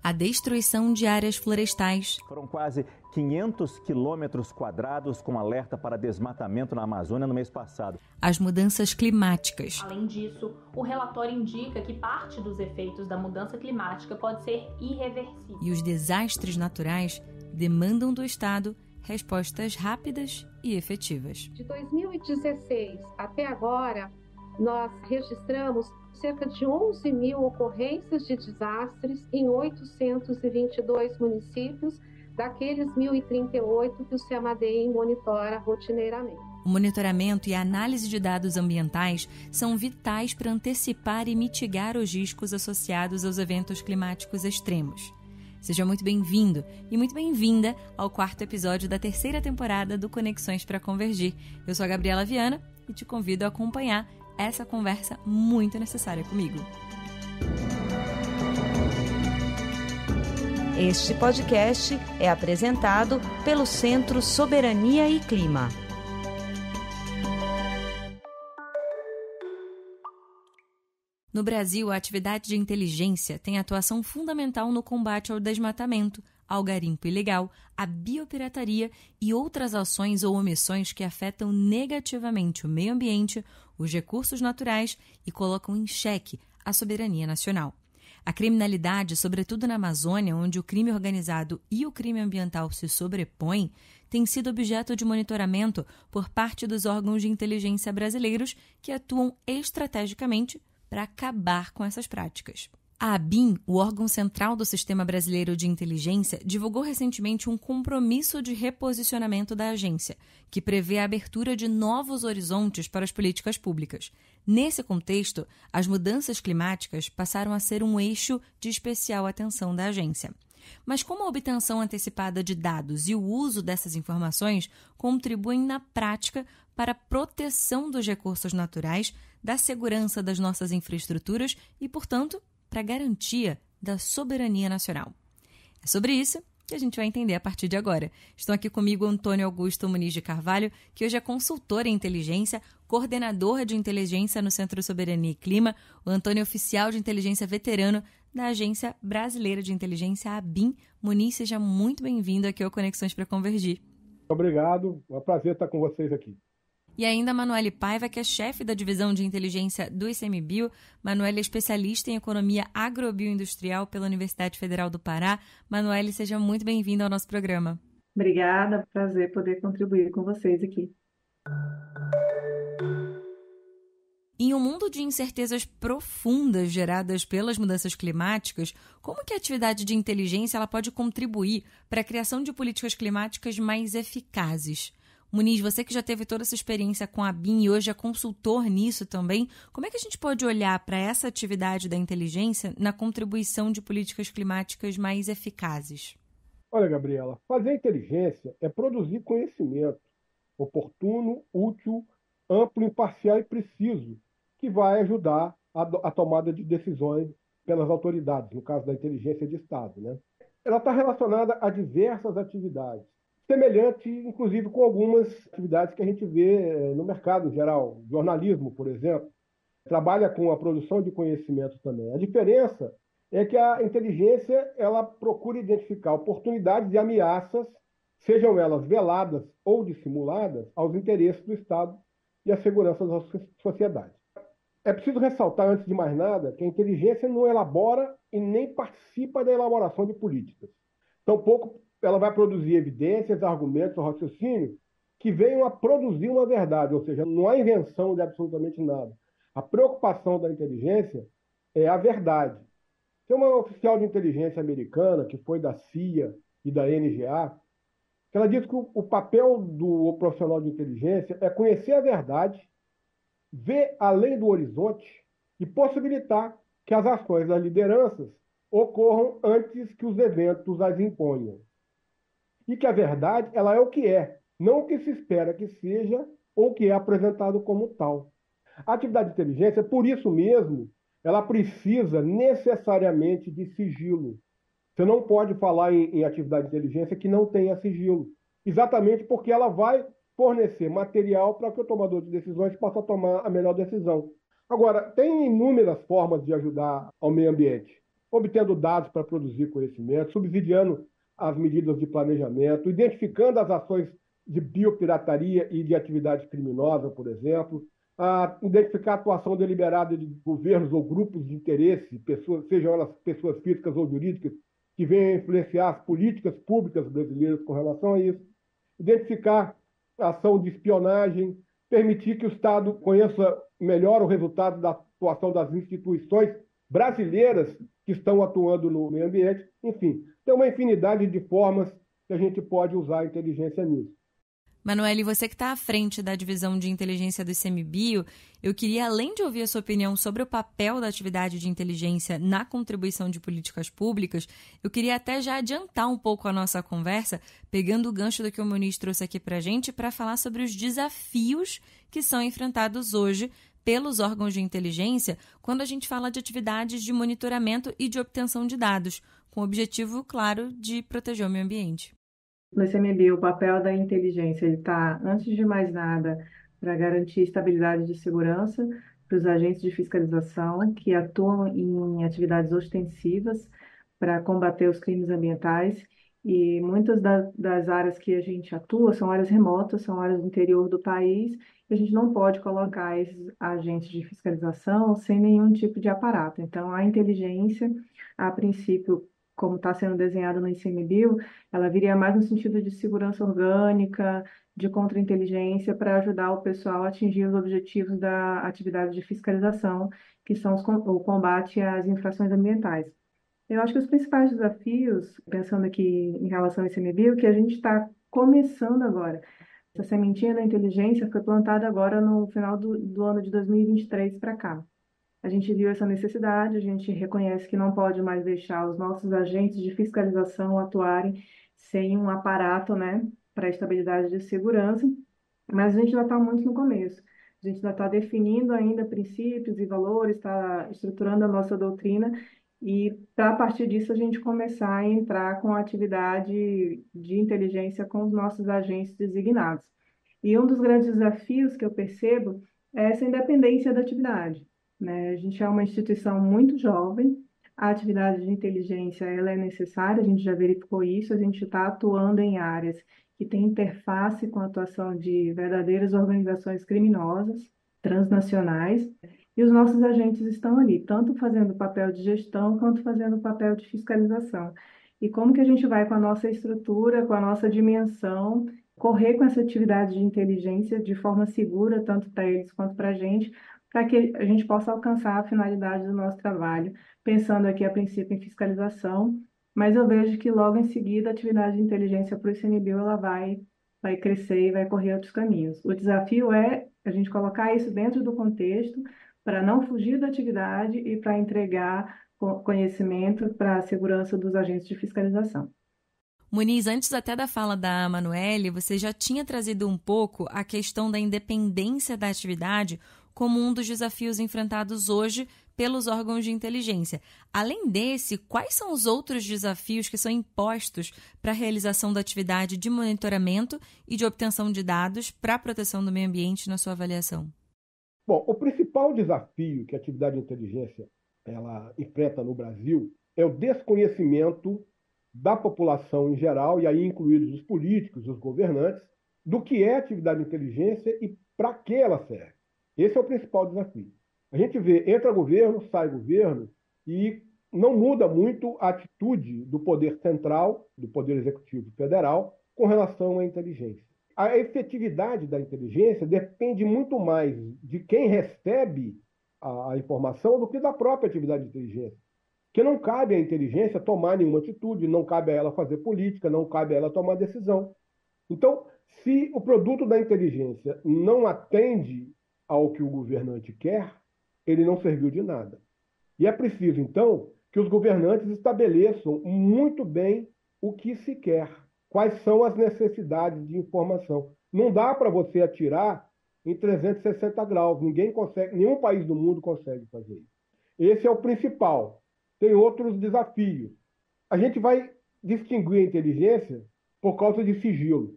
a destruição de áreas florestais. Foram quase 500 quilômetros quadrados com alerta para desmatamento na Amazônia no mês passado. As mudanças climáticas. Além disso, o relatório indica que parte dos efeitos da mudança climática pode ser irreversível. E os desastres naturais demandam do Estado respostas rápidas e efetivas. De 2016 até agora, nós registramos cerca de 11 mil ocorrências de desastres em 822 municípios, daqueles 1.038 que o CEMADEI monitora rotineiramente. O monitoramento e a análise de dados ambientais são vitais para antecipar e mitigar os riscos associados aos eventos climáticos extremos. Seja muito bem-vindo e muito bem-vinda ao 4º episódio da 3ª temporada do Conexões para Convergir. Eu sou a Gabriela Viana e te convido a acompanhar essa conversa muito necessária comigo. Este podcast é apresentado pelo Centro Soberania e Clima. No Brasil, a atividade de inteligência tem atuação fundamental no combate ao desmatamento, ao garimpo ilegal, à biopirataria e outras ações ou omissões que afetam negativamente o meio ambiente, os recursos naturais e colocam em xeque a soberania nacional. A criminalidade, sobretudo na Amazônia, onde o crime organizado e o crime ambiental se sobrepõem, tem sido objeto de monitoramento por parte dos órgãos de inteligência brasileiros que atuam estrategicamente para acabar com essas práticas. A ABIN, o órgão central do Sistema Brasileiro de Inteligência, divulgou recentemente um compromisso de reposicionamento da agência, que prevê a abertura de novos horizontes para as políticas públicas. Nesse contexto, as mudanças climáticas passaram a ser um eixo de especial atenção da agência. Mas como a obtenção antecipada de dados e o uso dessas informações contribuem na prática para a proteção dos recursos naturais, da segurança das nossas infraestruturas e, portanto, para a garantia da soberania nacional? É sobre isso que a gente vai entender a partir de agora. Estão aqui comigo Antônio Augusto Muniz de Carvalho, que hoje é consultor em inteligência, coordenador de inteligência no Centro Soberania e Clima, o Antônio é oficial de inteligência veterano da Agência Brasileira de Inteligência, a ABIN. Muniz, seja muito bem-vindo aqui ao Conexões para Convergir. Obrigado, é um prazer estar com vocês aqui. E ainda a Manoele Paiva, que é chefe da divisão de inteligência do ICMBio. Manoele é especialista em economia agrobioindustrial pela Universidade Federal do Pará. Manoele, seja muito bem-vinda ao nosso programa. Obrigada, prazer poder contribuir com vocês aqui. Em um mundo de incertezas profundas geradas pelas mudanças climáticas, como que a atividade de inteligência ela pode contribuir para a criação de políticas climáticas mais eficazes? Muniz, você que já teve toda essa experiência com a ABIN e hoje é consultor nisso também, como é que a gente pode olhar para essa atividade da inteligência na contribuição de políticas climáticas mais eficazes? Olha, Gabriela, fazer inteligência é produzir conhecimento oportuno, útil, amplo, imparcial e preciso, que vai ajudar a tomada de decisões pelas autoridades, no caso da inteligência de Estado, né? Ela está relacionada a diversas atividades, semelhante, inclusive, com algumas atividades que a gente vê no mercado em geral. Jornalismo, por exemplo, trabalha com a produção de conhecimento também. A diferença é que a inteligência ela procura identificar oportunidades e ameaças, sejam elas veladas ou dissimuladas, aos interesses do Estado e à segurança da sociedade. É preciso ressaltar, antes de mais nada, que a inteligência não elabora e nem participa da elaboração de políticas. Tampouco ela vai produzir evidências, argumentos, raciocínio que venham a produzir uma verdade, ou seja, não há invenção de absolutamente nada. A preocupação da inteligência é a verdade. Tem uma oficial de inteligência americana, que foi da CIA e da NGA, que ela diz que o papel do profissional de inteligência é conhecer a verdade, ver além do horizonte e possibilitar que as ações das lideranças ocorram antes que os eventos as imponham. E que a verdade ela é o que é, não o que se espera que seja ou o que é apresentado como tal. A atividade de inteligência, por isso mesmo, ela precisa necessariamente de sigilo. Você não pode falar em atividade de inteligência que não tenha sigilo, exatamente porque ela vai fornecer material para que o tomador de decisões possa tomar a melhor decisão. Agora, tem inúmeras formas de ajudar ao meio ambiente. obtendo dados para produzir conhecimento, subsidiando as medidas de planejamento, identificando as ações de biopirataria e de atividade criminosa, por exemplo, identificar a atuação deliberada de governos ou grupos de interesse, sejam elas pessoas físicas ou jurídicas, que venham a influenciar as políticas públicas brasileiras com relação a isso, identificar a ação de espionagem, permitir que o Estado conheça melhor o resultado da atuação das instituições brasileiras que estão atuando no meio ambiente. Enfim, tem uma infinidade de formas que a gente pode usar a inteligência nisso. Manoel, você que está à frente da divisão de inteligência do ICMBio, eu queria, além de ouvir a sua opinião sobre o papel da atividade de inteligência na contribuição de políticas públicas, eu queria até já adiantar um pouco a nossa conversa, pegando o gancho do que o Muniz trouxe aqui para a gente, para falar sobre os desafios que são enfrentados hoje pelos órgãos de inteligência quando a gente fala de atividades de monitoramento e de obtenção de dados, com o objetivo, claro, de proteger o meio ambiente. No ICMBio, o papel da inteligência está, antes de mais nada, para garantir estabilidade de segurança para os agentes de fiscalização que atuam em atividades ostensivas para combater os crimes ambientais. E muitas das áreas que a gente atua são áreas remotas, são áreas do interior do país, e a gente não pode colocar esses agentes de fiscalização sem nenhum tipo de aparato. Então, a inteligência, a princípio, como está sendo desenhado no ICMBio, ela viria mais no sentido de segurança orgânica, de contra-inteligência, para ajudar o pessoal a atingir os objetivos da atividade de fiscalização, que são o combate às infrações ambientais. Eu acho que os principais desafios, pensando aqui em relação ao ICMBio, que a gente está começando agora. Essa sementinha da inteligência foi plantada agora no final do ano de 2023 para cá. A gente viu essa necessidade, a gente reconhece que não pode mais deixar os nossos agentes de fiscalização atuarem sem um aparato, né, para a estabilidade de segurança, mas a gente ainda está muito no começo. A gente ainda está definindo ainda princípios e valores, está estruturando a nossa doutrina e, a partir disso, a gente começar a entrar com a atividade de inteligência com os nossos agentes designados. E um dos grandes desafios que eu percebo é essa independência da atividade. A gente é uma instituição muito jovem, a atividade de inteligência ela é necessária, a gente já verificou isso, a gente está atuando em áreas que têm interface com a atuação de verdadeiras organizações criminosas, transnacionais, e os nossos agentes estão ali, tanto fazendo o papel de gestão quanto fazendo o papel de fiscalização. E como que a gente vai com a nossa estrutura, com a nossa dimensão, correr com essa atividade de inteligência de forma segura, tanto para eles quanto para a gente, para que a gente possa alcançar a finalidade do nosso trabalho, pensando aqui a princípio em fiscalização, mas eu vejo que logo em seguida a atividade de inteligência para o ICMBio ela vai crescer e vai correr outros caminhos. O desafio é a gente colocar isso dentro do contexto para não fugir da atividade e para entregar conhecimento para a segurança dos agentes de fiscalização. Muniz, antes até da fala da Manoel, você já tinha trazido um pouco a questão da independência da atividade como um dos desafios enfrentados hoje pelos órgãos de inteligência. Além desse, quais são os outros desafios que são impostos para a realização da atividade de monitoramento e de obtenção de dados para a proteção do meio ambiente na sua avaliação? Bom, o principal desafio que a atividade de inteligência ela enfrenta no Brasil é o desconhecimento da população em geral, e aí incluídos os políticos, os governantes, do que é atividade de inteligência e para que ela serve. Esse é o principal desafio. A gente vê, entra governo, sai governo, e não muda muito a atitude do poder central, do poder executivo federal, com relação à inteligência. A efetividade da inteligência depende muito mais de quem recebe a informação do que da própria atividade de inteligência. Que não cabe à inteligência tomar nenhuma atitude, não cabe a ela fazer política, não cabe a ela tomar decisão. Então, se o produto da inteligência não atende ao que o governante quer, ele não serviu de nada. E é preciso, então, que os governantes estabeleçam muito bem o que se quer, quais são as necessidades de informação. Não dá para você atirar em 360 graus, ninguém consegue, nenhum país do mundo consegue fazer isso. Esse é o principal. Tem outros desafios. A gente vai distinguir a inteligência por causa de sigilo,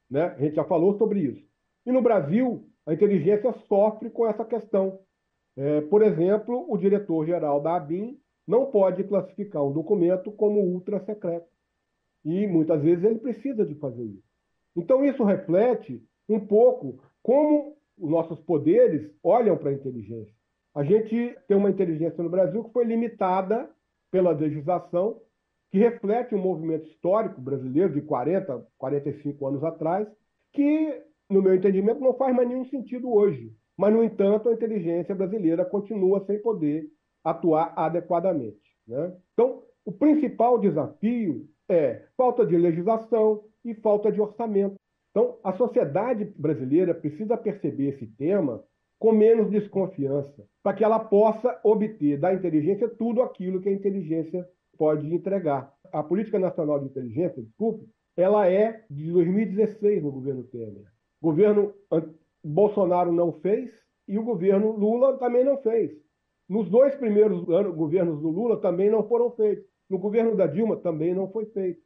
né? A gente já falou sobre isso. E no Brasil, a inteligência sofre com essa questão. Por exemplo, o diretor-geral da ABIN não pode classificar um documento como ultra secreto. E muitas vezes ele precisa de fazer isso. Então isso reflete um pouco como os nossos poderes olham para a inteligência. A gente tem uma inteligência no Brasil que foi limitada pela legislação, que reflete um movimento histórico brasileiro de 40, 45 anos atrás, que, no meu entendimento, não faz mais nenhum sentido hoje. Mas, no entanto, a inteligência brasileira continua sem poder atuar adequadamente, né? Então, o principal desafio é falta de legislação e falta de orçamento. Então, a sociedade brasileira precisa perceber esse tema com menos desconfiança, para que ela possa obter da inteligência tudo aquilo que a inteligência pode entregar. A Política Nacional de Inteligência, desculpe, ela é de 2016 no governo Temer. O governo Bolsonaro não fez e o governo Lula também não fez. Nos 2 primeiros governos do Lula também não foram feitos. No governo da Dilma também não foi feito.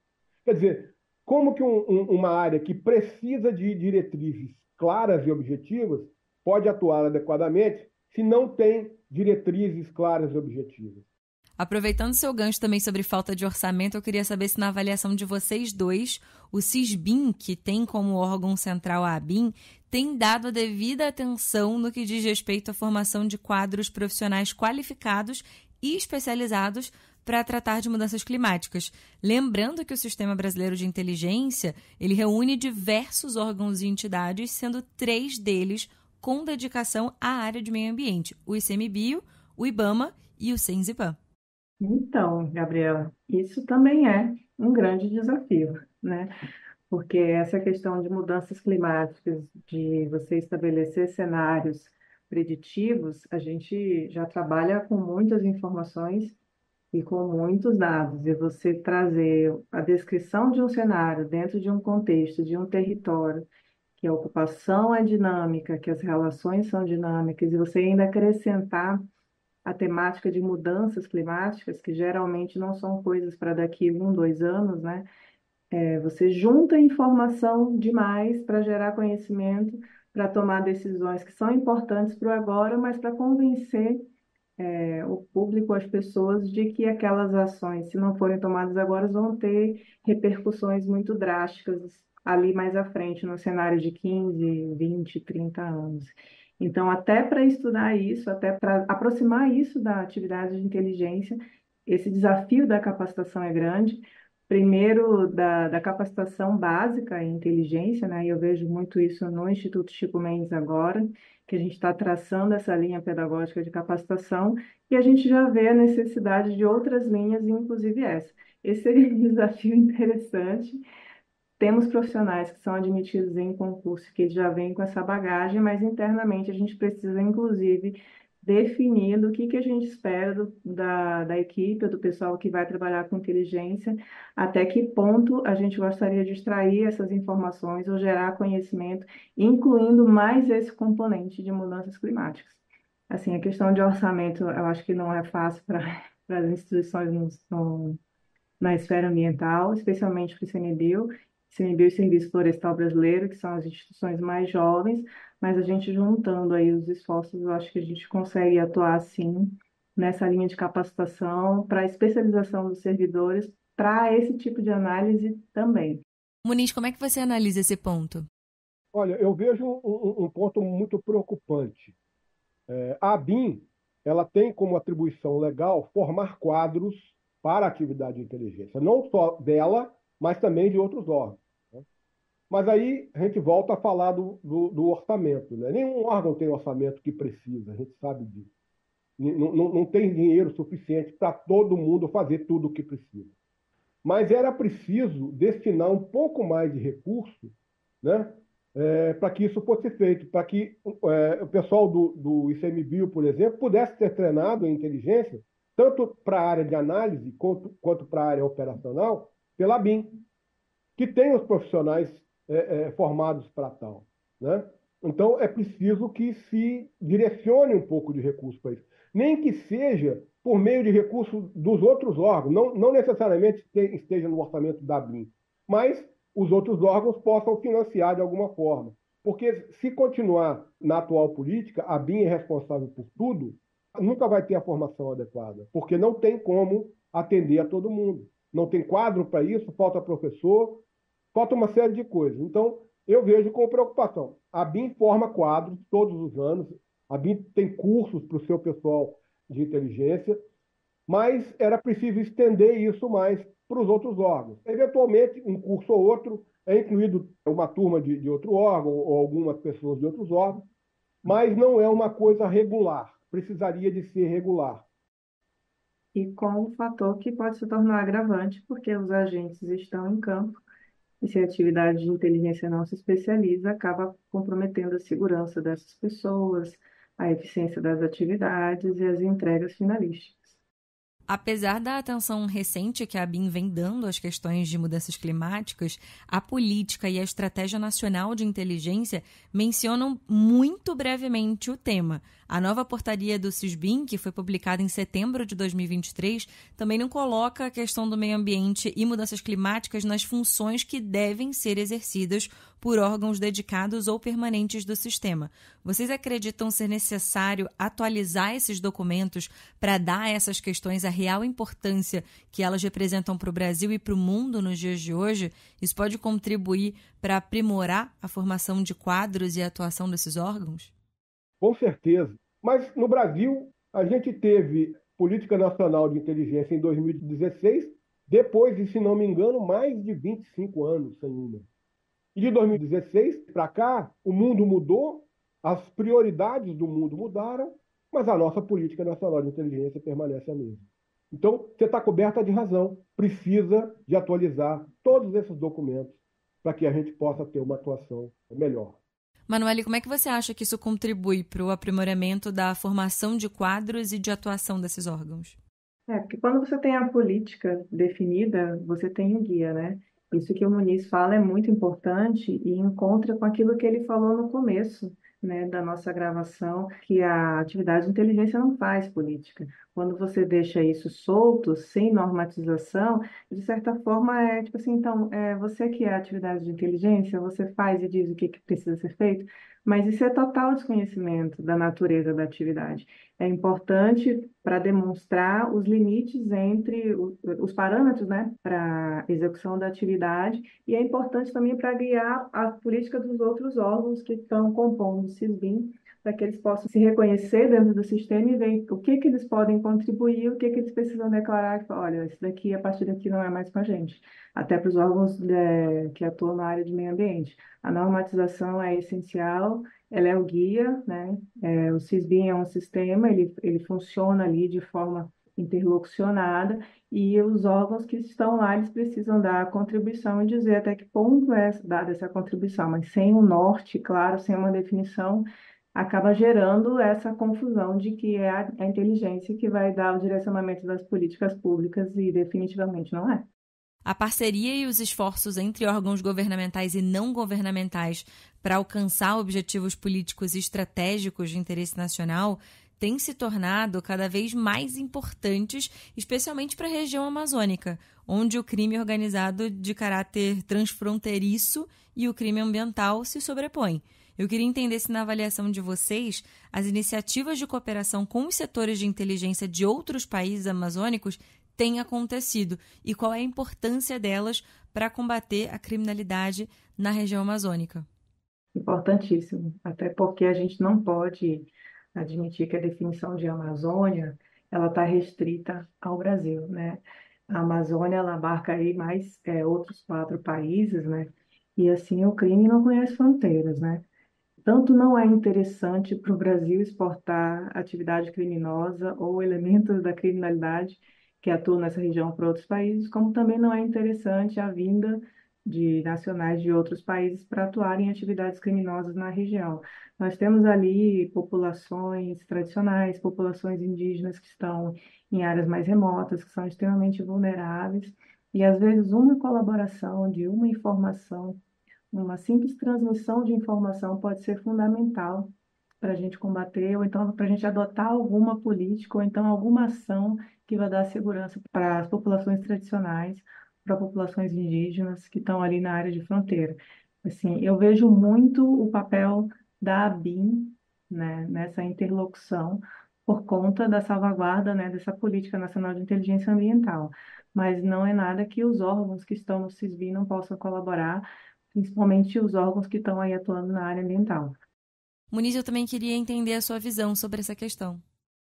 Quer dizer, como que uma área que precisa de diretrizes claras e objetivas pode atuar adequadamente se não tem diretrizes claras e objetivas? Aproveitando seu gancho também sobre falta de orçamento, eu queria saber se na avaliação de vocês dois, o Sisbin, que tem como órgão central a ABIN, tem dado a devida atenção no que diz respeito à formação de quadros profissionais qualificados e especializados para tratar de mudanças climáticas. Lembrando que o Sistema Brasileiro de Inteligência, ele reúne diversos órgãos e entidades, sendo 3 deles com dedicação à área de meio ambiente, o ICMBio, o IBAMA e o CENSIPAM. Então, Gabriela, isso também é um grande desafio, né? Porque essa questão de mudanças climáticas, de você estabelecer cenários preditivos, a gente já trabalha com muitas informações e com muitos dados. E você trazer a descrição de um cenário dentro de um contexto, de um território, que a ocupação é dinâmica, que as relações são dinâmicas, e você ainda acrescentar a temática de mudanças climáticas, que geralmente não são coisas para daqui 1, 2 anos, né? Você junta informação demais para gerar conhecimento, para tomar decisões que são importantes para o agora, mas para convencer o público, as pessoas, de que aquelas ações, se não forem tomadas agora, vão ter repercussões muito drásticas ali mais à frente, no cenário de 15, 20, 30 anos. Então, até para estudar isso, até para aproximar isso da atividade de inteligência, esse desafio da capacitação é grande. Primeiro, da capacitação básica em inteligência, né? Eu vejo muito isso no Instituto Chico Mendes agora, que a gente está traçando essa linha pedagógica de capacitação, e a gente já vê a necessidade de outras linhas, inclusive essa. Esse seria um desafio interessante. Temos profissionais que são admitidos em concurso, que já vêm com essa bagagem, mas internamente a gente precisa, inclusive, definir o que a gente espera da equipe, do pessoal que vai trabalhar com inteligência, até que ponto a gente gostaria de extrair essas informações ou gerar conhecimento, incluindo mais esse componente de mudanças climáticas. Assim, a questão de orçamento, eu acho que não é fácil para as instituições na esfera ambiental, especialmente para o ICMBio e Serviço Florestal Brasileiro, que são as instituições mais jovens, mas a gente juntando aí os esforços, eu acho que a gente consegue atuar, sim, nessa linha de capacitação para a especialização dos servidores para esse tipo de análise também. Muniz, como é que você analisa esse ponto? Olha, eu vejo um ponto muito preocupante. A ABIN, ela tem como atribuição legal formar quadros para a atividade de inteligência, não só dela, mas também de outros órgãos, né? Mas aí a gente volta a falar do orçamento, né? Nenhum órgão tem o orçamento que precisa, a gente sabe disso. Não tem dinheiro suficiente para todo mundo fazer tudo o que precisa. Mas era preciso destinar um pouco mais de recurso, né, para que isso fosse feito, para que o pessoal do ICMBio, por exemplo, pudesse ser treinado em inteligência, tanto para a área de análise quanto para a área operacional, pela ABIN, que tem os profissionais formados para tal, né? Então, é preciso que se direcione um pouco de recurso para isso. Nem que seja por meio de recursos dos outros órgãos, não necessariamente esteja no orçamento da ABIN, mas os outros órgãos possam financiar de alguma forma. Porque se continuar na atual política, a ABIN é responsável por tudo, nunca vai ter a formação adequada, porque não tem como atender a todo mundo. Não tem quadro para isso, falta professor, falta uma série de coisas. Então, eu vejo com preocupação. A BIM forma quadros todos os anos, a BIM tem cursos para o seu pessoal de inteligência, mas era preciso estender isso mais para os outros órgãos. Eventualmente, um curso ou outro é incluído uma turma de outro órgão ou algumas pessoas de outros órgãos, mas não é uma coisa regular, precisaria de ser regular. E com um fator que pode se tornar agravante, porque os agentes estão em campo, e se a atividade de inteligência não se especializa, acaba comprometendo a segurança dessas pessoas, a eficiência das atividades e as entregas finalísticas. Apesar da atenção recente que a ABIN vem dando às questões de mudanças climáticas, a política e a estratégia nacional de inteligência mencionam muito brevemente o tema. A nova portaria do SISBIN, que foi publicada em setembro de 2023, também não coloca a questão do meio ambiente e mudanças climáticas nas funções que devem ser exercidas por órgãos dedicados ou permanentes do sistema. Vocês acreditam ser necessário atualizar esses documentos para dar a essas questões a real importância que elas representam para o Brasil e para o mundo nos dias de hoje? Isso pode contribuir para aprimorar a formação de quadros e a atuação desses órgãos? Com certeza. Mas no Brasil, a gente teve Política Nacional de Inteligência em 2016, depois de, se não me engano, mais de 25 anos sem uma. E de 2016 para cá, o mundo mudou, as prioridades do mundo mudaram, mas a nossa Política Nacional de Inteligência permanece a mesma. Então, você está coberta de razão. Precisa de atualizar todos esses documentos para que a gente possa ter uma atuação melhor. Manuele, como é que você acha que isso contribui para o aprimoramento da formação de quadros e de atuação desses órgãos? Porque quando você tem a política definida, você tem um guia, né? Isso que o Muniz fala é muito importante e encontra com aquilo que ele falou no começo, né, da nossa gravação, que a atividade de inteligência não faz política. Quando você deixa isso solto, sem normatização, de certa forma é tipo assim, então, você que é a atividade de inteligência, você faz e diz o que precisa ser feito, mas isso é total desconhecimento da natureza da atividade. É importante para demonstrar os limites entre os parâmetros, né, para execução da atividade, e é importante também para guiar a política dos outros órgãos que estão compondo o SISBIN, para que eles possam se reconhecer dentro do sistema e ver o que eles podem contribuir, o que eles precisam declarar, que, olha, isso daqui, a partir daqui não é mais com a gente. Até para os órgãos que atuam na área de meio ambiente. A normatização é essencial, ela é o guia, né? O SISBIN é um sistema, ele funciona ali de forma interlocucionada, e os órgãos que estão lá, eles precisam dar a contribuição e dizer até que ponto é dada essa contribuição, mas sem um norte, claro, sem uma definição, acaba gerando essa confusão de que é a inteligência que vai dar o direcionamento das políticas públicas e definitivamente não é. A parceria e os esforços entre órgãos governamentais e não governamentais para alcançar objetivos políticos e estratégicos de interesse nacional têm se tornado cada vez mais importantes, especialmente para a região amazônica, onde o crime organizado de caráter transfronteiriço e o crime ambiental se sobrepõem. Eu queria entender se, na avaliação de vocês, as iniciativas de cooperação com os setores de inteligência de outros países amazônicos têm acontecido e qual é a importância delas para combater a criminalidade na região amazônica. Importantíssimo, até porque a gente não pode admitir que a definição de Amazônia ela está restrita ao Brasil, né? A Amazônia ela abarca aí mais outros 4 países, né? E assim o crime não conhece fronteiras, né? Tanto não é interessante para o Brasil exportar atividade criminosa ou elementos da criminalidade que atuam nessa região para outros países, como também não é interessante a vinda de nacionais de outros países para atuarem em atividades criminosas na região. Nós temos ali populações tradicionais, populações indígenas que estão em áreas mais remotas, que são extremamente vulneráveis, e às vezes uma colaboração de uma informação, uma simples transmissão de informação pode ser fundamental para a gente combater, ou então para a gente adotar alguma política, ou então alguma ação que vai dar segurança para as populações tradicionais, para populações indígenas que estão ali na área de fronteira. Assim, eu vejo muito o papel da ABIN, né, nessa interlocução, por conta da salvaguarda, né, dessa Política Nacional de Inteligência Ambiental. Mas não é nada que os órgãos que estão no CISBI não possam colaborar, principalmente os órgãos que estão aí atuando na área ambiental. Muniz, eu também queria entender a sua visão sobre essa questão.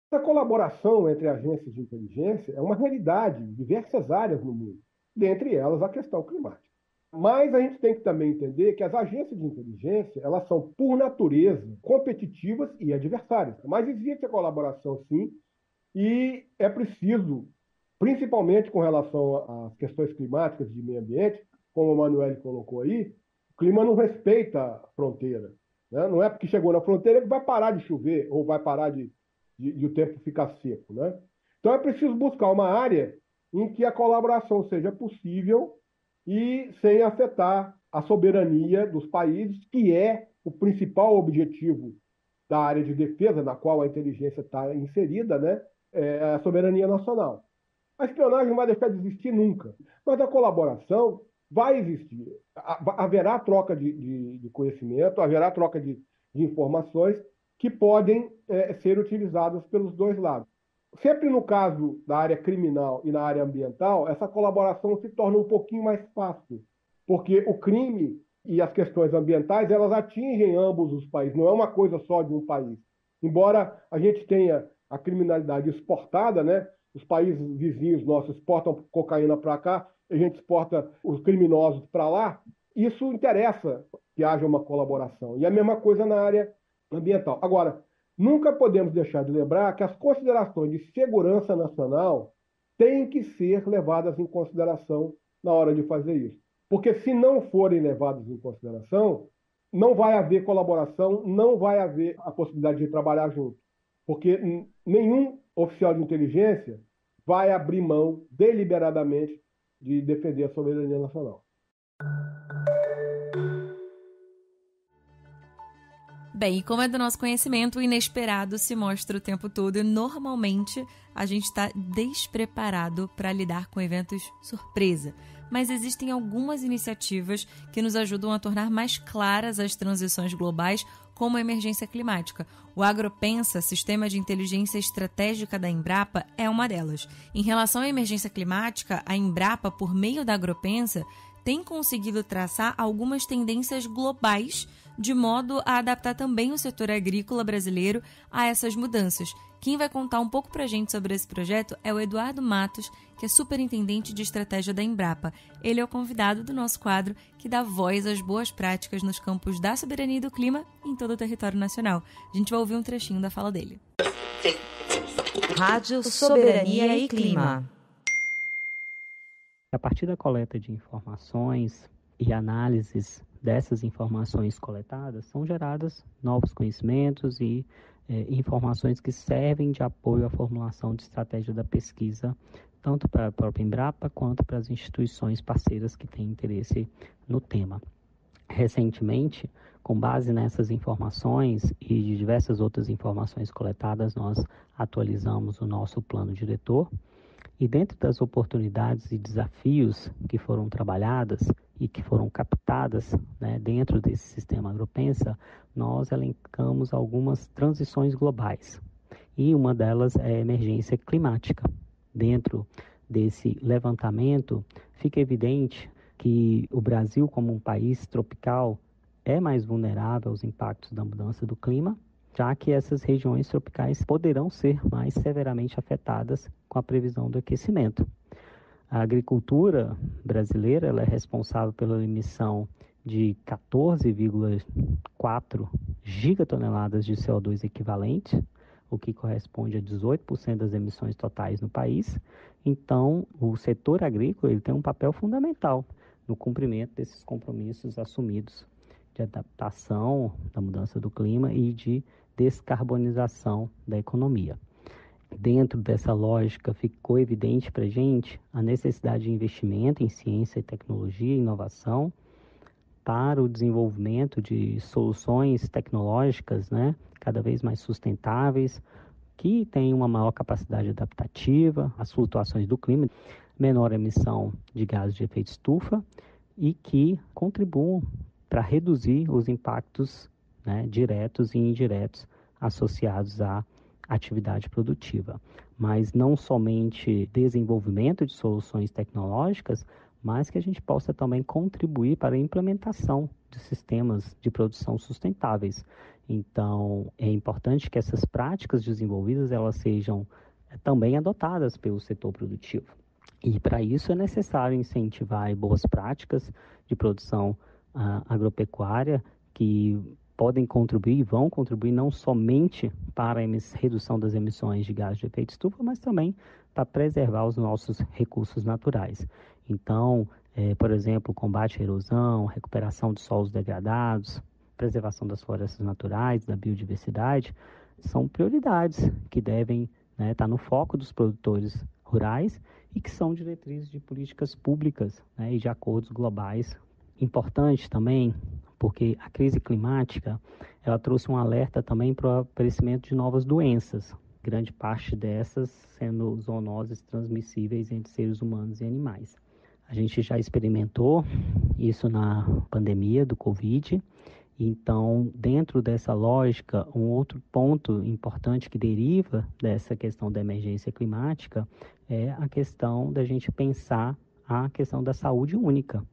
A colaboração entre agências de inteligência é uma realidade em diversas áreas no mundo, dentre elas a questão climática. Mas a gente tem que também entender que as agências de inteligência, elas são, por natureza, competitivas e adversárias. Mas existe a colaboração, sim, e é preciso, principalmente com relação às questões climáticas de meio ambiente, como o Manuel colocou aí, o clima não respeita a fronteira. Né? Não é porque chegou na fronteira que vai parar de chover ou vai parar de o tempo ficar seco. Né? Então é preciso buscar uma área em que a colaboração seja possível e sem afetar a soberania dos países, que é o principal objetivo da área de defesa, na qual a inteligência está inserida, né? É a soberania nacional. A espionagem não vai deixar de existir nunca, mas a colaboração vai existir. Haverá troca de conhecimento, haverá troca de informações que podem ser utilizadas pelos dois lados. Sempre no caso da área criminal e na área ambiental, essa colaboração se torna um pouquinho mais fácil, porque o crime e as questões ambientais, elas atingem ambos os países, não é uma coisa só de um país. Embora a gente tenha a criminalidade exportada, né? Os países vizinhos nossos exportam cocaína para cá, a gente exporta os criminosos para lá, isso interessa que haja uma colaboração. E a mesma coisa na área ambiental. Agora, nunca podemos deixar de lembrar que as considerações de segurança nacional têm que ser levadas em consideração na hora de fazer isso. Porque se não forem levadas em consideração, não vai haver colaboração, não vai haver a possibilidade de trabalhar junto. Porque nenhum oficial de inteligência vai abrir mão deliberadamente de defender a soberania nacional. Bem, e como é do nosso conhecimento, o inesperado se mostra o tempo todo e normalmente a gente está despreparado para lidar com eventos surpresa. Mas existem algumas iniciativas que nos ajudam a tornar mais claras as transições globais, como a emergência climática. O Agropensa, Sistema de Inteligência Estratégica da Embrapa, é uma delas. Em relação à emergência climática, a Embrapa, por meio da Agropensa, tem conseguido traçar algumas tendências globais de modo a adaptar também o setor agrícola brasileiro a essas mudanças. Quem vai contar um pouco pra gente sobre esse projeto é o Eduardo Matos, que é superintendente de estratégia da Embrapa. Ele é o convidado do nosso quadro que dá voz às boas práticas nos campos da soberania e do clima em todo o território nacional. A gente vai ouvir um trechinho da fala dele. Rádio Soberania e Clima. A partir da coleta de informações e análises dessas informações coletadas, são geradas novos conhecimentos e informações que servem de apoio à formulação de estratégia da pesquisa, tanto para a própria Embrapa quanto para as instituições parceiras que têm interesse no tema. Recentemente, com base nessas informações e de diversas outras informações coletadas, nós atualizamos o nosso plano diretor. E dentro das oportunidades e desafios que foram trabalhadas e que foram captadas, né, dentro desse sistema Agropensa, nós elencamos algumas transições globais. E uma delas é a emergência climática. Dentro desse levantamento, fica evidente que o Brasil, como um país tropical, é mais vulnerável aos impactos da mudança do clima, já que essas regiões tropicais poderão ser mais severamente afetadas com a previsão do aquecimento. A agricultura brasileira ela é responsável pela emissão de 14,4 gigatoneladas de CO2 equivalente, o que corresponde a 18% das emissões totais no país. Então, o setor agrícola ele tem um papel fundamental no cumprimento desses compromissos assumidos de adaptação da mudança do clima e de descarbonização da economia. Dentro dessa lógica, ficou evidente para a gente a necessidade de investimento em ciência e tecnologia e inovação para o desenvolvimento de soluções tecnológicas, né, cada vez mais sustentáveis, que tenham uma maior capacidade adaptativa às flutuações do clima, menor emissão de gases de efeito estufa e que contribuam para reduzir os impactos, né, diretos e indiretos associados à atividade produtiva. Mas não somente desenvolvimento de soluções tecnológicas, mas que a gente possa também contribuir para a implementação de sistemas de produção sustentáveis. Então, é importante que essas práticas desenvolvidas elas sejam também adotadas pelo setor produtivo. E para isso é necessário incentivar boas práticas de produção agropecuária que podem contribuir e vão contribuir não somente para a redução das emissões de gás de efeito estufa, mas também para preservar os nossos recursos naturais. Então, por exemplo, combate à erosão, recuperação de solos degradados, preservação das florestas naturais, da biodiversidade, são prioridades que devem estar no foco dos produtores rurais e que são diretrizes de políticas públicas e de acordos globais. Importante também, porque a crise climática ela trouxe um alerta também para o aparecimento de novas doenças, grande parte dessas sendo zoonoses transmissíveis entre seres humanos e animais. A gente já experimentou isso na pandemia do Covid. Então, dentro dessa lógica, um outro ponto importante que deriva dessa questão da emergência climática é a questão da gente pensar a questão da saúde única,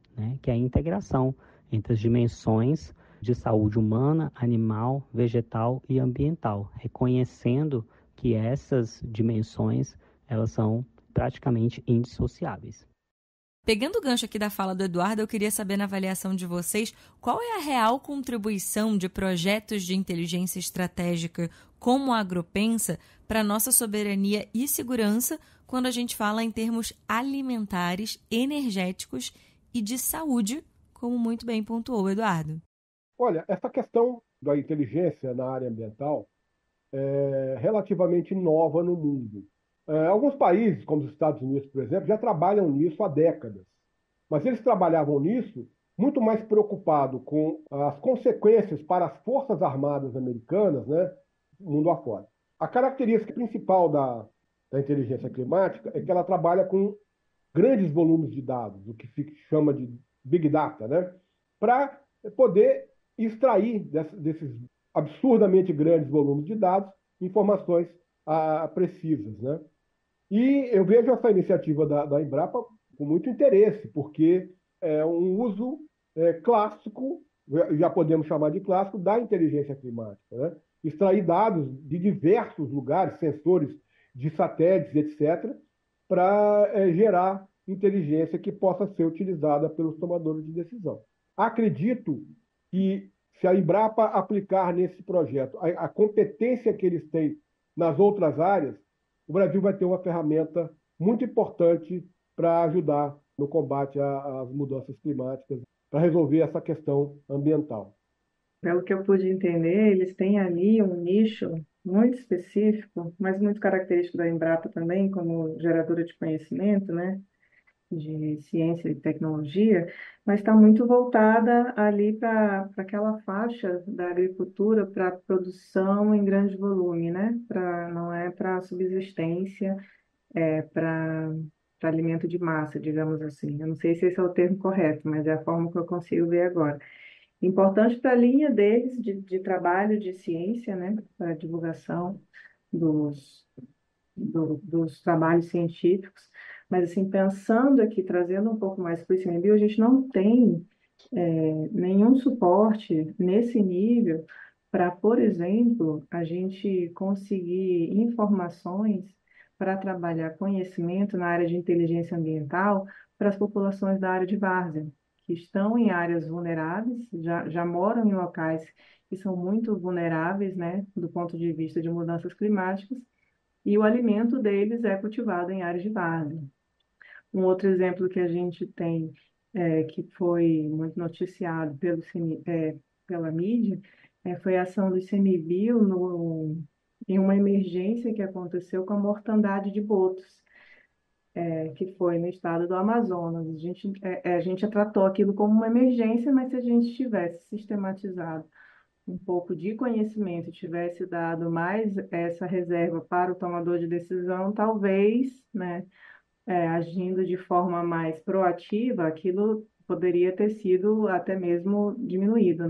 que é a integração entre as dimensões de saúde humana, animal, vegetal e ambiental, reconhecendo que essas dimensões elas são praticamente indissociáveis. Pegando o gancho aqui da fala do Eduardo, eu queria saber na avaliação de vocês qual é a real contribuição de projetos de inteligência estratégica como a Agropensa para a nossa soberania e segurança quando a gente fala em termos alimentares, energéticos e de saúde, como muito bem pontuou o Eduardo. Olha, essa questão da inteligência na área ambiental é relativamente nova no mundo. Alguns países, como os Estados Unidos, por exemplo, já trabalham nisso há décadas. Mas eles trabalhavam nisso muito mais preocupado com as consequências para as Forças Armadas americanas, mundo afora. A característica principal da inteligência climática é que ela trabalha com grandes volumes de dados, o que se chama de Big Data, para poder extrair desses absurdamente grandes volumes de dados informações precisas, E eu vejo essa iniciativa da Embrapa com muito interesse, porque é um uso clássico, já podemos chamar de clássico, da inteligência climática. Extrair dados de diversos lugares, sensores de satélites, etc., para gerar inteligência que possa ser utilizada pelos tomadores de decisão. Acredito que, se a Embrapa aplicar nesse projeto a competência que eles têm nas outras áreas, o Brasil vai ter uma ferramenta muito importante para ajudar no combate às mudanças climáticas, para resolver essa questão ambiental. Pelo que eu pude entender, eles têm ali um nicho muito específico, mas muito característico da Embrapa também, como geradora de conhecimento, de ciência e tecnologia, mas está muito voltada ali para aquela faixa da agricultura para produção em grande volume, não é para subsistência, é para alimento de massa, digamos assim. Eu não sei se esse é o termo correto, mas é a forma que eu consigo ver agora. Importante para a linha deles de trabalho de ciência, para a divulgação dos trabalhos científicos, mas assim, pensando aqui, trazendo um pouco mais para o ICMBio, a gente não tem nenhum suporte nesse nível para, por exemplo, a gente conseguir informações para trabalhar conhecimento na área de inteligência ambiental para as populações da área de várzea, que estão em áreas vulneráveis, já moram em locais que são muito vulneráveis, do ponto de vista de mudanças climáticas, e o alimento deles é cultivado em áreas de várzea. Um outro exemplo que a gente tem, que foi muito noticiado pela mídia, foi a ação do ICMBio em uma emergência que aconteceu com a mortandade de botos, que foi no estado do Amazonas. A gente tratou aquilo como uma emergência, mas se a gente tivesse sistematizado um pouco de conhecimento, tivesse dado mais essa reserva para o tomador de decisão, talvez, agindo de forma mais proativa, aquilo poderia ter sido até mesmo diminuído,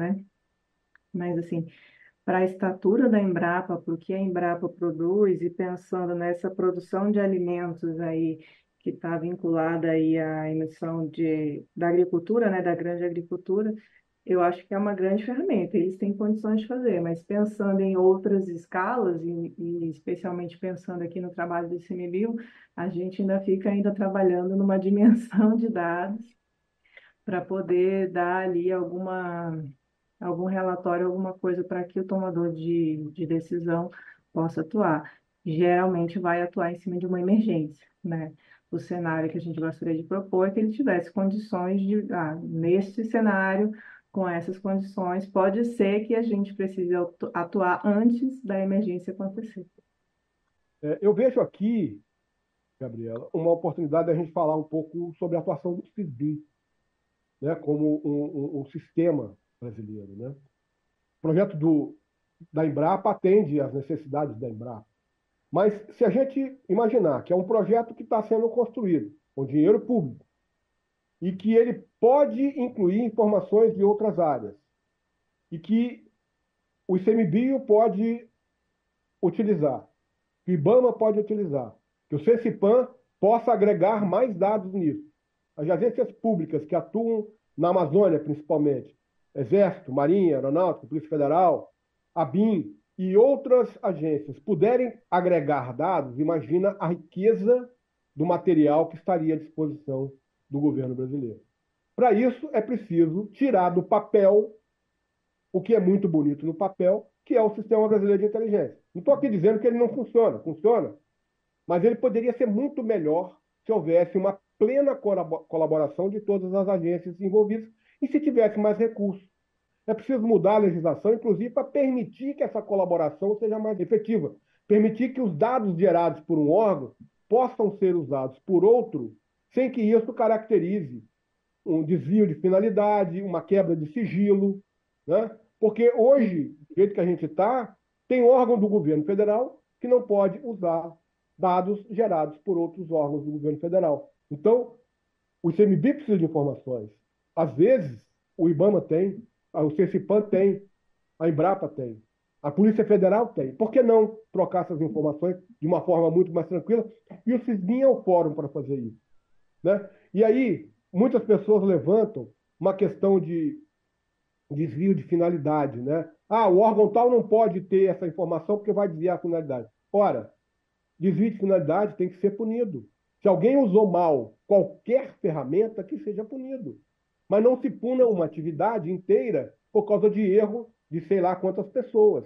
Mas, assim, para a estatura da Embrapa, para o que a Embrapa produz, e pensando nessa produção de alimentos aí que está vinculada aí à emissão da agricultura, né, da grande agricultura, eu acho que é uma grande ferramenta. Eles têm condições de fazer, mas pensando em outras escalas, e especialmente pensando aqui no trabalho do ICMBio, a gente ainda fica trabalhando numa dimensão de dados para poder dar ali algum relatório, alguma coisa para que o tomador de decisão possa atuar. Geralmente vai atuar em cima de uma emergência, né? O cenário que a gente gostaria de propor é que ele tivesse condições neste cenário, com essas condições, pode ser que a gente precise atuar antes da emergência acontecer. Eu vejo aqui, Gabriela, uma oportunidade de a gente falar um pouco sobre a atuação do CISBim, né, como um sistema brasileiro, né? O projeto da Embrapa atende às necessidades da Embrapa. Mas se a gente imaginar que é um projeto que está sendo construído com dinheiro público e que ele pode incluir informações de outras áreas e que o ICMBio pode utilizar, que o IBAMA pode utilizar, que o CECIPAM possa agregar mais dados nisso. As agências públicas que atuam na Amazônia, principalmente, Exército, Marinha, Aeronáutica, Polícia Federal, ABIN e outras agências puderem agregar dados, imagina a riqueza do material que estaria à disposição do governo brasileiro. Para isso, é preciso tirar do papel o que é muito bonito no papel, que é o Sistema Brasileiro de Inteligência. Não estou aqui dizendo que ele não funciona, funciona, mas ele poderia ser muito melhor se houvesse uma plena colaboração de todas as agências envolvidas e se tivesse mais recursos. É preciso mudar a legislação, inclusive, para permitir que essa colaboração seja mais efetiva. Permitir que os dados gerados por um órgão possam ser usados por outro, sem que isso caracterize um desvio de finalidade, uma quebra de sigilo, né? Porque hoje, do jeito que a gente está, tem órgão do governo federal que não pode usar dados gerados por outros órgãos do governo federal. Então, o ICMBio precisa de informações. Às vezes, o IBAMA tem, o CECIPAM tem, a Embrapa tem, a Polícia Federal tem. Por que não trocar essas informações de uma forma muito mais tranquila? E o CISBim é o fórum para fazer isso, né? E aí, muitas pessoas levantam uma questão de desvio de finalidade, né? O órgão tal não pode ter essa informação porque vai desviar a finalidade. Ora, desvio de finalidade tem que ser punido. Se alguém usou mal qualquer ferramenta, que seja punido. Mas não se puna uma atividade inteira por causa de erro de sei lá quantas pessoas.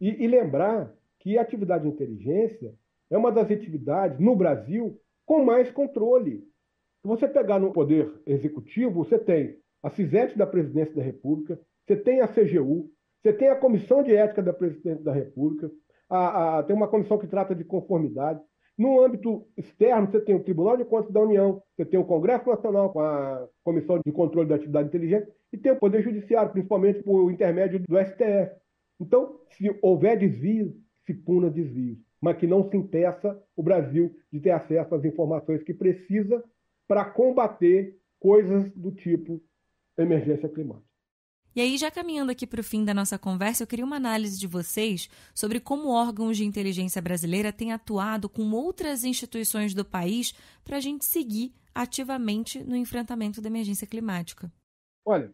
E lembrar que a atividade de inteligência é uma das atividades, no Brasil, com mais controle. Se você pegar no Poder Executivo, você tem a CISET da Presidência da República, você tem a CGU, você tem a Comissão de Ética da Presidência da República, tem uma comissão que trata de conformidade. No âmbito externo, você tem o Tribunal de Contas da União, você tem o Congresso Nacional com a Comissão de Controle da Atividade Inteligente e tem o Poder Judiciário, principalmente por intermédio do STF. Então, se houver desvio, se puna desvio, mas que não se impeça o Brasil de ter acesso às informações que precisa para combater coisas do tipo emergência climática. E aí, já caminhando aqui para o fim da nossa conversa, eu queria uma análise de vocês sobre como órgãos de inteligência brasileira têm atuado com outras instituições do país para a gente seguir ativamente no enfrentamento da emergência climática. Olha,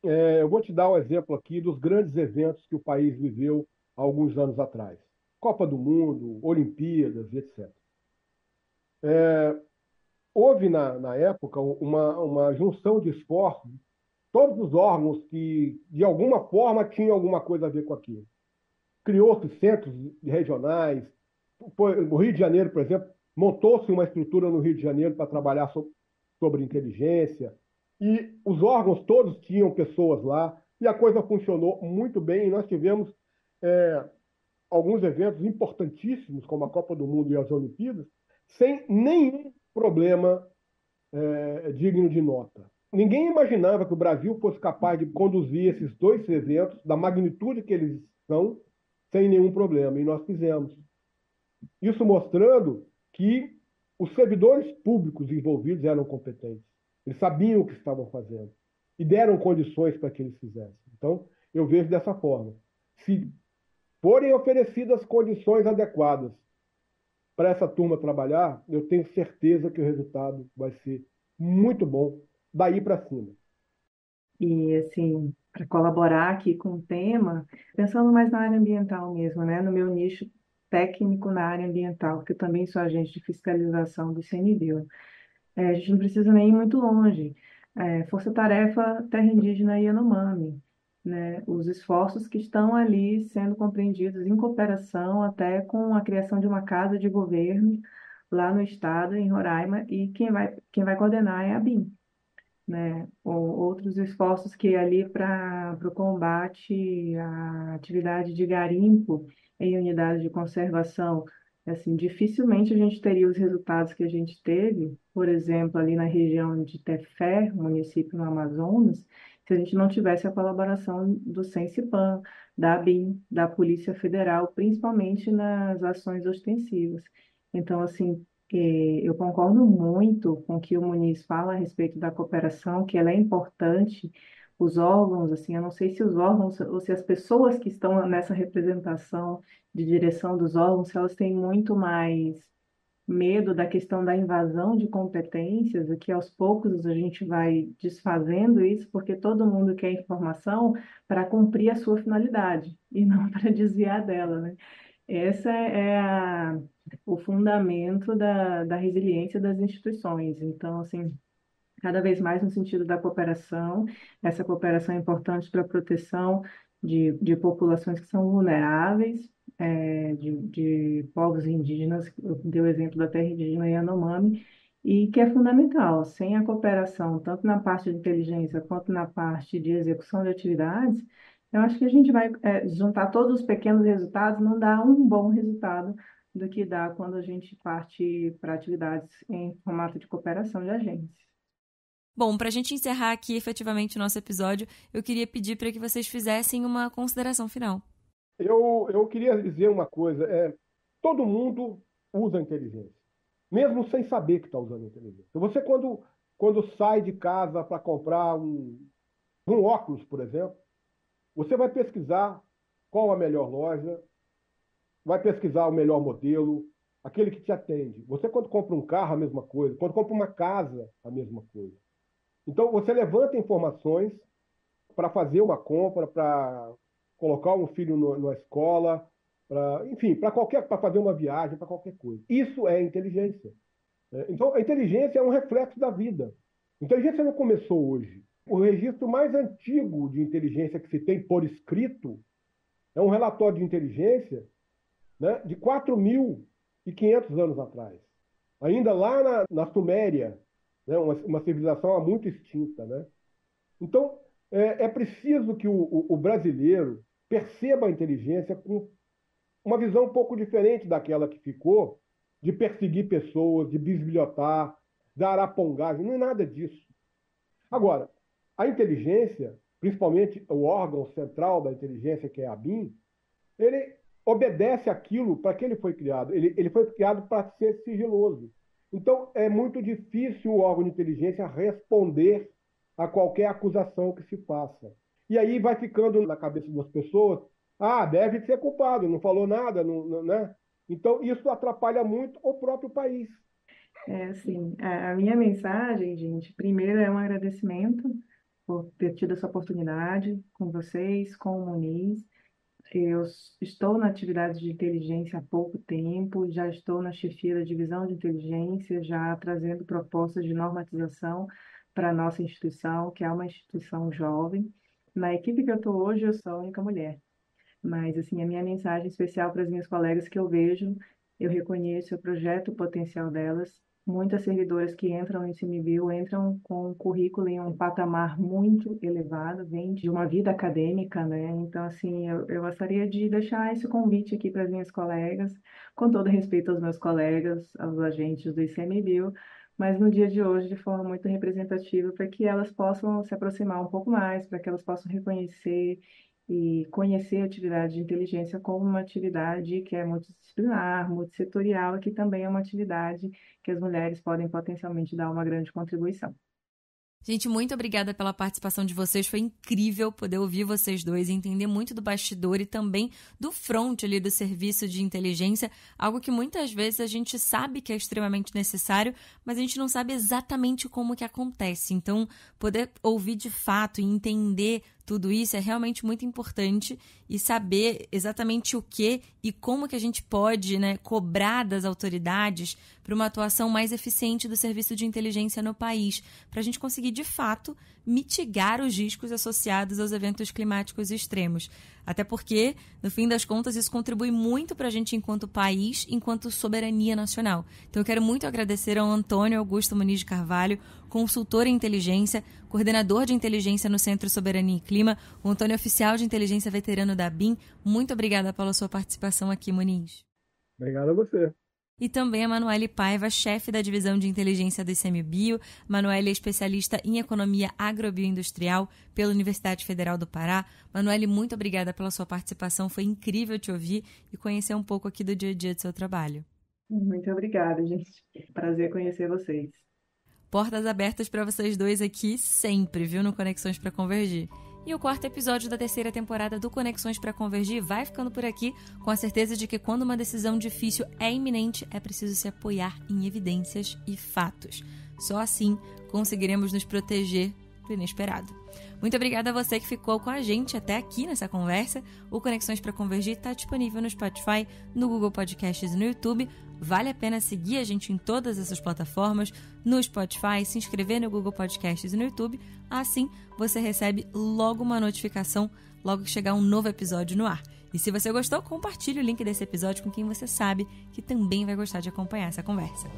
eu vou te dar um exemplo aqui dos grandes eventos que o país viveu há alguns anos atrás. Copa do Mundo, Olimpíadas, etc. Houve, na época, uma junção de esforços. Todos os órgãos que, de alguma forma, tinham alguma coisa a ver com aquilo. Criou-se centros regionais. O Rio de Janeiro, por exemplo, montou-se uma estrutura no Rio de Janeiro para trabalhar sobre inteligência. E os órgãos todos tinham pessoas lá. E a coisa funcionou muito bem. E nós tivemos alguns eventos importantíssimos, como a Copa do Mundo e as Olimpíadas, sem nenhum problema digno de nota. Ninguém imaginava que o Brasil fosse capaz de conduzir esses dois eventos, da magnitude que eles são, sem nenhum problema. E nós fizemos. Isso mostrando que os servidores públicos envolvidos eram competentes. Eles sabiam o que estavam fazendo. E deram condições para que eles fizessem. Então, eu vejo dessa forma. Se forem oferecidas condições adequadas para essa turma trabalhar, eu tenho certeza que o resultado vai ser muito bom daí para cima. E, assim, para colaborar aqui com o tema, pensando mais na área ambiental mesmo, né? No meu nicho técnico na área ambiental, porque eu também sou agente de fiscalização do ICMBio. A gente não precisa nem ir muito longe. Força Tarefa Terra Indígena Yanomami, né? Os esforços que estão ali sendo compreendidos em cooperação até com a criação de uma casa de governo lá no estado, em Roraima, e quem vai coordenar é a BIM, né? Ou outros esforços que ali para o combate à atividade de garimpo em unidades de conservação, assim, dificilmente a gente teria os resultados que a gente teve, por exemplo, ali na região de Tefé, município no Amazonas, se a gente não tivesse a colaboração do Sensipan, da ABIN, da Polícia Federal, principalmente nas ações ostensivas. Então, assim, eu concordo muito com o que o Muniz fala a respeito da cooperação, que ela é importante. Os órgãos, assim, eu não sei se os órgãos ou se as pessoas que estão nessa representação de direção dos órgãos, se elas têm muito mais medo da questão da invasão de competências, e que aos poucos a gente vai desfazendo isso, porque todo mundo quer informação para cumprir a sua finalidade e não para desviar dela, né? Essa é o fundamento da resiliência das instituições. Então, assim, cada vez mais no sentido da cooperação, essa cooperação é importante para a proteção de populações que são vulneráveis, de povos indígenas, eu dei o exemplo da terra indígena Yanomami, e que é fundamental. Sem a cooperação, tanto na parte de inteligência quanto na parte de execução de atividades, eu acho que a gente vai juntar todos os pequenos resultados, não dá um bom resultado do que dá quando a gente parte para atividades em formato de cooperação de agentes. Bom, para a gente encerrar aqui efetivamente o nosso episódio, eu queria pedir para que vocês fizessem uma consideração final. Eu queria dizer uma coisa: todo mundo usa inteligência, mesmo sem saber que está usando inteligência. Você, quando sai de casa para comprar um óculos, por exemplo, você vai pesquisar qual a melhor loja, vai pesquisar o melhor modelo, aquele que te atende. Você, quando compra um carro, a mesma coisa. Quando compra uma casa, a mesma coisa. Então, você levanta informações para fazer uma compra, para colocar um filho na escola, enfim, para fazer uma viagem, para qualquer coisa. Isso é inteligência. Então, a inteligência é um reflexo da vida. A inteligência não começou hoje. O registro mais antigo de inteligência que se tem por escrito é um relatório de inteligência, né, de 4.500 anos atrás. Ainda lá na Suméria, né, uma civilização muito extinta. Né? Então, é preciso que o brasileiro perceba a inteligência com uma visão um pouco diferente daquela que ficou de perseguir pessoas, de bisbilhotar, dar arapongagem. Não é nada disso. Agora, a inteligência, principalmente o órgão central da inteligência, que é a BIM, ele obedece aquilo para que ele foi criado. Ele foi criado para ser sigiloso. Então, é muito difícil o órgão de inteligência responder a qualquer acusação que se faça. E aí vai ficando na cabeça das pessoas: deve ser culpado, não falou nada, né? Então, isso atrapalha muito o próprio país. Assim, a minha mensagem, gente, primeiro é um agradecimento por ter tido essa oportunidade com vocês, com o Muniz. Eu estou na atividade de inteligência há pouco tempo, já estou na chefia da divisão de inteligência, já trazendo propostas de normatização para a nossa instituição, que é uma instituição jovem. Na equipe que eu estou hoje, eu sou a única mulher. Mas, assim, a minha mensagem especial para as minhas colegas que eu vejo, eu reconheço, eu projeto o potencial delas. Muitas servidoras que entram no ICMBio entram com um currículo em um patamar muito elevado, vem de uma vida acadêmica, né? Então, assim, eu gostaria de deixar esse convite aqui para as minhas colegas, com todo respeito aos meus colegas, aos agentes do ICMBio, mas no dia de hoje, de forma muito representativa, para que elas possam se aproximar um pouco mais, para que elas possam reconhecer e conhecer a atividade de inteligência como uma atividade que é multidisciplinar, multissetorial, e que também é uma atividade que as mulheres podem potencialmente dar uma grande contribuição. Gente, muito obrigada pela participação de vocês. Foi incrível poder ouvir vocês dois e entender muito do bastidor e também do front ali do serviço de inteligência, algo que muitas vezes a gente sabe que é extremamente necessário, mas a gente não sabe exatamente como que acontece. Então, poder ouvir de fato e entender tudo isso é realmente muito importante e saber exatamente o que e como que a gente pode, cobrar das autoridades para uma atuação mais eficiente do serviço de inteligência no país, para a gente conseguir, de fato, mitigar os riscos associados aos eventos climáticos extremos. Até porque, no fim das contas, isso contribui muito para a gente enquanto país, enquanto soberania nacional. Então, eu quero muito agradecer ao Antônio Augusto Muniz de Carvalho, consultor em inteligência, coordenador de inteligência no Centro Soberania e Clima, o Antônio Oficial de Inteligência Veterano da ABIN. Muito obrigada pela sua participação aqui, Muniz. Obrigado a você. E também a Manoele Paiva, chefe da divisão de inteligência do ICMBio. Manoele é especialista em economia agrobioindustrial pela Universidade Federal do Pará. Manoele, muito obrigada pela sua participação. Foi incrível te ouvir e conhecer um pouco aqui do dia a dia do seu trabalho. Muito obrigada, gente. Prazer conhecer vocês. Portas abertas para vocês dois aqui sempre, viu, no Conexões para Convergir. E o 4º episódio da 3ª temporada do Conexões para Convergir vai ficando por aqui, com a certeza de que quando uma decisão difícil é iminente, é preciso se apoiar em evidências e fatos. Só assim conseguiremos nos proteger do inesperado. Muito obrigada a você que ficou com a gente até aqui nessa conversa. O Conexões para Convergir está disponível no Spotify, no Google Podcasts e no YouTube. Vale a pena seguir a gente em todas essas plataformas, no Spotify, se inscrever no Google Podcasts e no YouTube. Assim, você recebe logo uma notificação logo que chegar um novo episódio no ar. E se você gostou, compartilhe o link desse episódio com quem você sabe que também vai gostar de acompanhar essa conversa.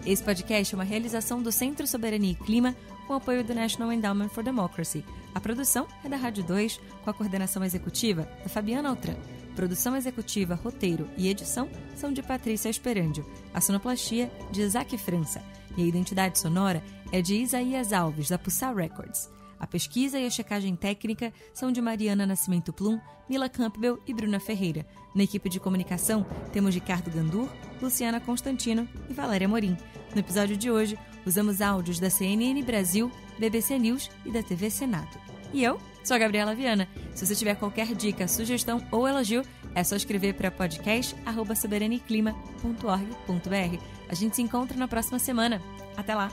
Esse podcast é uma realização do Centro Soberania e Clima, com apoio do National Endowment for Democracy. A produção é da Rádio 2, com a coordenação executiva da Fabiana Altran. Produção executiva, roteiro e edição são de Patrícia Esperandio. A sonoplastia, de Isaac França. E a identidade sonora é de Isaías Alves, da Pussal Records. A pesquisa e a checagem técnica são de Mariana Nascimento Plum, Mila Campbell e Bruna Ferreira. Na equipe de comunicação, temos Ricardo Gandur, Luciana Constantino e Valéria Morim. No episódio de hoje, usamos áudios da CNN Brasil, BBC News e da TV Senado. E eu sou a Gabriela Viana. Se você tiver qualquer dica, sugestão ou elogio, é só escrever para podcast@soberaniaclima.org.br. A gente se encontra na próxima semana. Até lá!